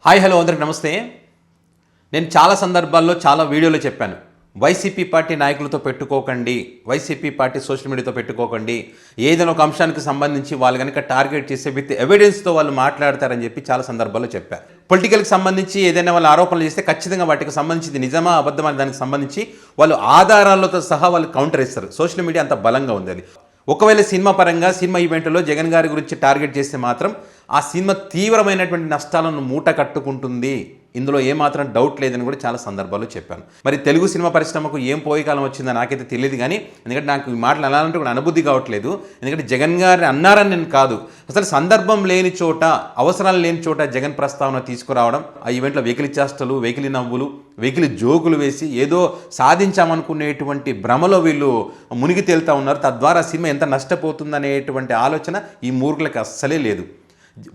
Hi hello అందరికి నమస్తే. నేను చాలా సందర్భాల్లో చాలా వీడియోలో చెప్పాను, వైసీపీ పార్టీ నాయకులతో పెట్టుకోకండి, వైసీపీ పార్టీ సోషల్ మీడియాతో పెట్టుకోకండి, ఏదైనా ఒక అంశానికి సంబంధించి వాళ్ళు కనుక టార్గెట్ చేసే విత్ ఎవిడెన్స్తో వాళ్ళు మాట్లాడతారని చెప్పి చాలా సందర్భాల్లో చెప్పారు. పొలిటికల్కి సంబంధించి ఏదైనా వాళ్ళు ఆరోపణలు చేస్తే ఖచ్చితంగా వాటికి సంబంధించి నిజమా అబద్ధమా దానికి సంబంధించి వాళ్ళు ఆధారాలతో సహా వాళ్ళు కౌంటర్ ఇస్తారు. సోషల్ మీడియా అంత బలంగా ఉంది. అది ఒకవేళ సినిమా పరంగా సినిమా ఈవెంట్లో జగన్ గారి గురించి టార్గెట్ చేస్తే మాత్రం ఆ సినిమా తీవ్రమైనటువంటి నష్టాలను మూట కట్టుకుంటుంది, ఇందులో ఏమాత్రం డౌట్ లేదని కూడా చాలా సందర్భాల్లో చెప్పాను. మరి తెలుగు సినిమా పరిశ్రమకు ఏం పోయేకాలం వచ్చిందో నాకైతే తెలియదు, కానీ ఎందుకంటే నాకు ఈ మాటలు అనాలంటే కూడా అనుబుద్ధి కావట్లేదు. ఎందుకంటే జగన్ గారిని అన్నారని నేను కాదు, అసలు సందర్భం లేని చోట, అవసరాలు లేని చోట జగన్ ప్రస్తావన తీసుకురావడం, ఆ ఈవెంట్లో వెకిలి చేష్టలు, వెకిలి నవ్వులు, వెకిలి జోకులు వేసి ఏదో సాధించామనుకునేటువంటి భ్రమలో వీళ్ళు మునిగి తేలుతూ ఉన్నారు. తద్వారా సినిమా ఎంత నష్టపోతుందనేటువంటి ఆలోచన ఈ మూర్ఖులకు అస్సలే లేదు.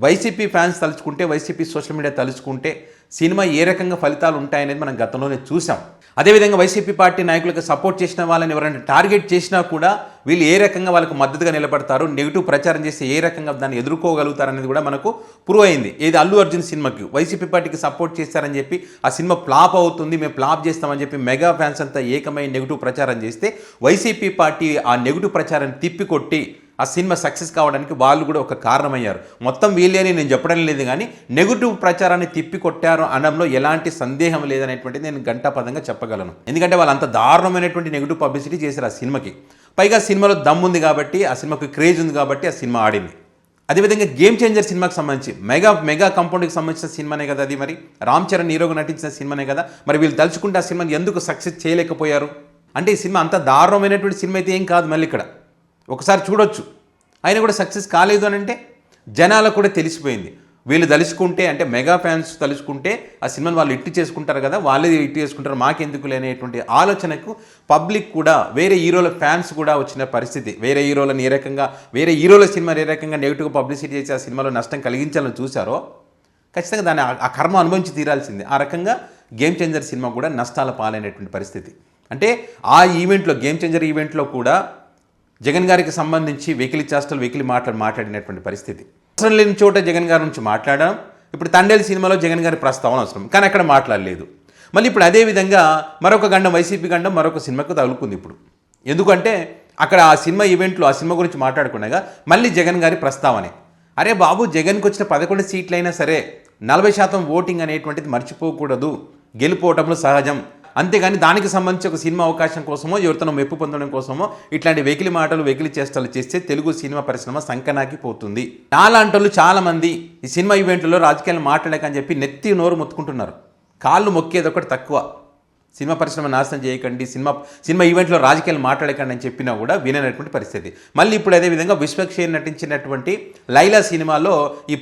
వైసీపీ ఫ్యాన్స్ తలుచుకుంటే, వైసీపీ సోషల్ మీడియా తలుచుకుంటే సినిమా ఏ రకంగా ఫలితాలు ఉంటాయనేది మనం గతంలోనే చూసాం. అదేవిధంగా వైసీపీ పార్టీ నాయకులకు సపోర్ట్ చేసిన వాళ్ళని ఎవరైనా టార్గెట్ చేసినా కూడా వీళ్ళు ఏ రకంగా వాళ్ళకు మద్దతుగా నిలబడతారు, నెగిటివ్ ప్రచారం చేసి ఏ రకంగా దాన్ని ఎదుర్కోగలుగుతారనేది కూడా మనకు ప్రూవ్ అయింది. ఏది అల్లు అర్జున్ సినిమాకి వైసీపీ పార్టీకి సపోర్ట్ చేస్తారని చెప్పి ఆ సినిమా ఫ్లాప్ అవుతుంది, మేము ఫ్లాప్ చేస్తామని చెప్పి మెగా ఫ్యాన్స్ అంతా ఏకమై నెగిటివ్ ప్రచారం చేస్తే వైసీపీ పార్టీ ఆ నెగిటివ్ ప్రచారాన్ని తిప్పికొట్టి ఆ సినిమా సక్సెస్ కావడానికి వాళ్ళు కూడా ఒక కారణమయ్యారు. మొత్తం వీళ్ళని నేను చెప్పడం లేదు, కానీ నెగిటివ్ ప్రచారాన్ని తిప్పికొట్టారు అనడంలో ఎలాంటి సందేహం లేదనేటువంటిది నేను ఘంటాపదంగా చెప్పగలను. ఎందుకంటే వాళ్ళు అంత దారుణమైనటువంటి నెగిటివ్ పబ్లిసిటీ చేశారు ఆ సినిమాకి. పైగా సినిమాలో దమ్ ఉంది కాబట్టి, ఆ సినిమాకి క్రేజ్ ఉంది కాబట్టి ఆ సినిమా ఆడింది. అదేవిధంగా గేమ్ చేంజర్ సినిమాకి సంబంధించి మెగా కాంపౌండ్కి సంబంధించిన సినిమానే కదా అది, మరి రామ్ చరణ్ హీరోగా నటించిన సినిమానే కదా, మరి వీళ్ళు తలుచుకుంటే ఆ సినిమాని ఎందుకు సక్సెస్ చేయలేకపోయారు? అంటే ఈ సినిమా అంత దారుణమైనటువంటి సినిమా అయితే ఏం కాదు, మళ్ళీ ఇక్కడ ఒకసారి చూడొచ్చు. అయినా కూడా సక్సెస్ కాలేదు అని అంటే జనాలకు కూడా తెలిసిపోయింది. వీళ్ళు తలుచుకుంటే, అంటే మెగా ఫ్యాన్స్ తలుచుకుంటే ఆ సినిమాని వాళ్ళు ఇట్టు చేసుకుంటారు కదా, వాళ్ళే ఇట్టు చేసుకుంటారు, మాకెందుకు లేనేటువంటి ఆలోచనకు పబ్లిక్ కూడా, వేరే హీరోల ఫ్యాన్స్ కూడా వచ్చిన పరిస్థితి. వేరే హీరోల సినిమా ఏ రకంగా నెగిటివ్గా పబ్లిసిటీ చేసి ఆ సినిమాలో నష్టం కలిగించాలని చూశారో ఖచ్చితంగా దాన్ని ఆ కర్మ అనుభవించి తీరాల్సిందే. ఆ రకంగా గేమ్ చేంజర్ సినిమా కూడా నష్టాల పాలైనటువంటి పరిస్థితి. అంటే ఆ ఈవెంట్లో, గేమ్ చేంజర్ ఈవెంట్లో కూడా జగన్ గారికి సంబంధించి వెకిలి చేష్టలు, వెకిలి మాట్లాడినటువంటి పరిస్థితి. అవసరం లేని చోట జగన్ గారి నుంచి మాట్లాడడం. ఇప్పుడు తండేలు సినిమాలో జగన్ గారి ప్రస్తావన అవసరం, కానీ అక్కడ మాట్లాడలేదు. మళ్ళీ ఇప్పుడు అదేవిధంగా మరొక గండం, వైసీపీ గండం మరొక సినిమాకు తగులుకుంది ఇప్పుడు. ఎందుకంటే అక్కడ ఆ సినిమా ఈవెంట్లో ఆ సినిమా గురించి మాట్లాడుకున్నాగా మళ్ళీ జగన్ గారి ప్రస్తావనే. అరే బాబు, జగన్కి వచ్చిన 11 సీట్లైనా సరే 40% ఓటింగ్ అనేటువంటిది మర్చిపోకూడదు, గెలుపోవటంలో సహజం. అంతేగాని దానికి సంబంధించి ఒక సినిమా అవకాశం కోసమో, ఎవరితోనో మెప్పు పొందడం కోసమో ఇట్లాంటి వెకిలి మాటలు, వెకిలి చేష్టలు చేస్తే తెలుగు సినిమా పరిశ్రమ సంకనాకి పోతుంది. నాలాంటి వాళ్ళు చాలామంది ఈ సినిమా ఈవెంట్లో రాజకీయాలు మాట్లాడకని చెప్పి నెత్తి నోరు మొత్తుకుంటున్నారు. కాళ్ళు మొక్కేది ఒకటి తక్కువ. సినిమా పరిశ్రమ నాశనం చేయకండి, సినిమా ఈవెంట్లో రాజకీయాలు మాట్లాడకండి అని చెప్పినా కూడా విననటువంటి పరిస్థితి. మళ్ళీ ఇప్పుడు అదేవిధంగా విశ్వక్షేణ్ నటించినటువంటి లైలా సినిమాలో ఈ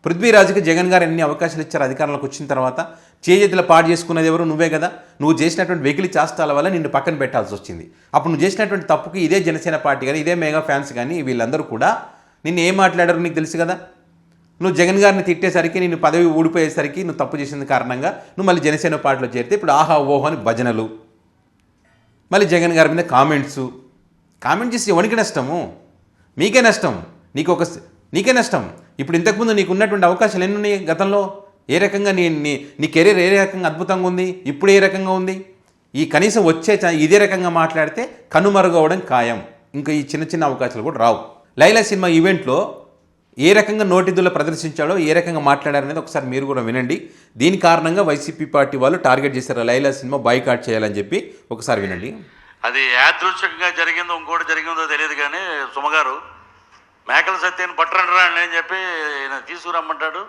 పృథ్వీరాజుకి జగన్ గారు ఎన్ని అవకాశాలు ఇచ్చారు అధికారంలోకి వచ్చిన తర్వాత. చేతుల పాడు చేసుకున్నది ఎవరు? నువ్వే కదా. నువ్వు చేసినటువంటి వెకిలి చేష్టాల వల్ల నిన్ను పక్కన పెట్టాల్సి వచ్చింది. అప్పుడు నువ్వు చేసినటువంటి తప్పుకి ఇదే జనసేన పార్టీ కానీ, ఇదే మెగా ఫ్యాన్స్ కానీ, వీళ్ళందరూ కూడా నిన్ను ఏం మాట్లాడారు నీకు తెలుసు కదా. నువ్వు జగన్ గారిని తిట్టేసరికి, నిన్ను పదవి ఊడిపోయేసరికి, నువ్వు తప్పు చేసిన కారణంగా నువ్వు మళ్ళీ జనసేన పార్టీలో చేరితే ఇప్పుడు ఆహా ఓహో అని భజనలు, మళ్ళీ జగన్ గారి మీద కామెంట్ చేసి ఎవరికి నష్టము? మీకే నష్టం, నీకే నష్టం. ఇప్పుడు ఇంతకుముందు నీకు ఉన్నటువంటి అవకాశాలు ఎన్ని ఉన్నాయి గతంలో? ఏ రకంగా నీ కెరీర్ ఏ రకంగా అద్భుతంగా ఉంది, ఇప్పుడు ఏ రకంగా ఉంది? ఈ కనీసం ఇదే రకంగా మాట్లాడితే కనుమరుగవడం ఖాయం. ఇంకా ఈ చిన్న అవకాశాలు కూడా రావు. లైలా సినిమా ఈవెంట్లో ఏ రకంగా నోటిదుల ప్రదర్శించాడో, ఏ రకంగా మాట్లాడారనేది ఒకసారి మీరు కూడా వినండి. దీని కారణంగా వైసీపీ పార్టీ వాళ్ళు టార్గెట్ చేశారు లైలా సినిమా బాయ్కాట్ చేయాలని చెప్పి. ఒకసారి వినండి. అది యాదృచ్ఛికంగా జరిగిందో ఇంకోటి జరిగిందో తెలియదు, కానీ సుమగారు మేకల సత్యాన్ని పట్టరండి అని చెప్పి తీసుకురమ్మంటాడు.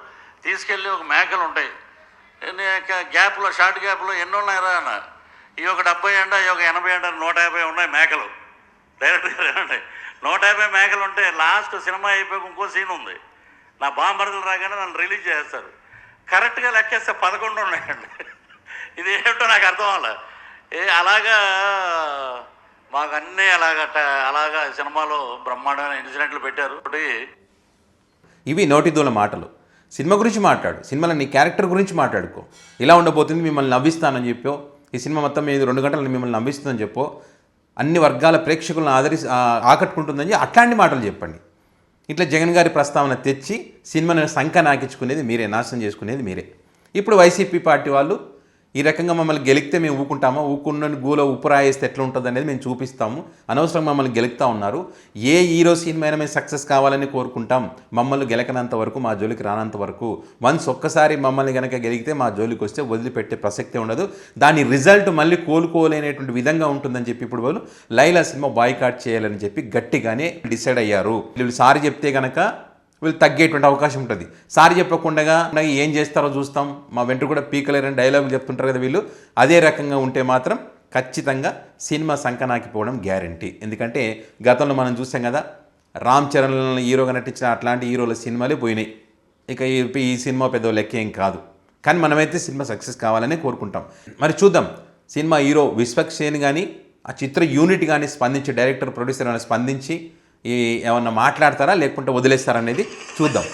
తీసుకెళ్ళి ఒక మేకలు ఉంటాయి గ్యాప్లో, షార్ట్ గ్యాప్లో ఎన్ని ఉన్నాయిరా అన్న. ఈ ఒక 70 అంట, ఈ ఒక 80 అంట, 150 ఉన్నాయి మేకలు. డైరెక్ట్గా 150 మేకలు ఉంటే లాస్ట్ సినిమా అయిపోయి ఇంకో సీన్ ఉంది. నా బాంబర్దలు రాగానే నన్ను రిలీజ్ చేస్తారు. కరెక్ట్గా లెక్కేస్తే 11 ఉన్నాయండి. ఇది ఏమిటో నాకు అర్థం అవ్వాలి. అలాగా మాకు అన్నీ అలాగా సినిమాలో బ్రహ్మాండమైన ఇన్సిడెంట్లు పెట్టారు. ఇవి నోటిదూల మాటలు. సినిమా గురించి మాట్లాడు, సినిమాలో నీ క్యారెక్టర్ గురించి మాట్లాడుకో. ఇలా ఉండబోతుంది, మిమ్మల్ని నవ్విస్తానని చెప్పో, ఈ సినిమా మొత్తం మీద 2 గంటలు మిమ్మల్ని నవ్విస్తుందని చెప్పో, అన్ని వర్గాల ప్రేక్షకులను ఆకట్టుకుంటుందని అట్లాంటి మాటలు చెప్పండి. ఇట్లా జగన్ గారి ప్రస్తావన తెచ్చి సినిమాని సంఖ నాకించుకునేది మీరే, నాశనం చేసుకునేది మీరే. ఇప్పుడు వైసీపీ పార్టీ వాళ్ళు ఈ రకంగా మమ్మల్ని గెలికితే మేము ఊకుంటామా, ఊకున్న గూలో ఉప్పు రాయేస్తే ఎట్లా ఉంటుంది అనేది మేము చూపిస్తాము, అనవసరంగా మమ్మల్ని గెలుకుతా ఉన్నారు, ఏ హీరో సినిమా అయినా మేము సక్సెస్ కావాలని కోరుకుంటాం, మమ్మల్ని గెలకనంత వరకు, మా జోలికి రానంత వరకు, వన్స్ ఒక్కసారి మమ్మల్ని కనుక గెలిగితే మా జోలికి వస్తే వదిలిపెట్టే ప్రసక్తే ఉండదు, దాని రిజల్ట్ మళ్ళీ కోలుకోలేనటువంటి విధంగా ఉంటుందని చెప్పి ఇప్పుడు వాళ్ళు లైలా సినిమా బాయ్కాట్ చేయాలని చెప్పి గట్టిగానే డిసైడ్ అయ్యారు. వీళ్ళు సారీ చెప్తే కనుక వీళ్ళు తగ్గేటువంటి అవకాశం ఉంటుంది. సారీ చెప్పకుండా ఏం చేస్తారో చూస్తాం, మా వెంట కూడా పీకలేరని డైలాగులు చెప్తుంటారు కదా వీళ్ళు, అదే రకంగా ఉంటే మాత్రం ఖచ్చితంగా సినిమా సంకనాకిపోవడం గ్యారంటీ. ఎందుకంటే గతంలో మనం చూసాం కదా, రామ్ చరణ్ హీరోగా నటించిన అట్లాంటి హీరోల సినిమాలే పోయినాయి. ఇక ఈ సినిమా పెద్ద లెక్కేం కాదు, కానీ మనమైతే సినిమా సక్సెస్ కావాలని కోరుకుంటాం. మరి చూద్దాం సినిమా హీరో విశ్వక్సేన్ కానీ ఆ చిత్ర యూనిట్ కానీ స్పందించి, డైరెక్టర్ ప్రొడ్యూసర్ అని స్పందించి ఏమన్నా మాట్లాడతారా లేకుంటే వదిలేస్తారా అనేది చూద్దాం.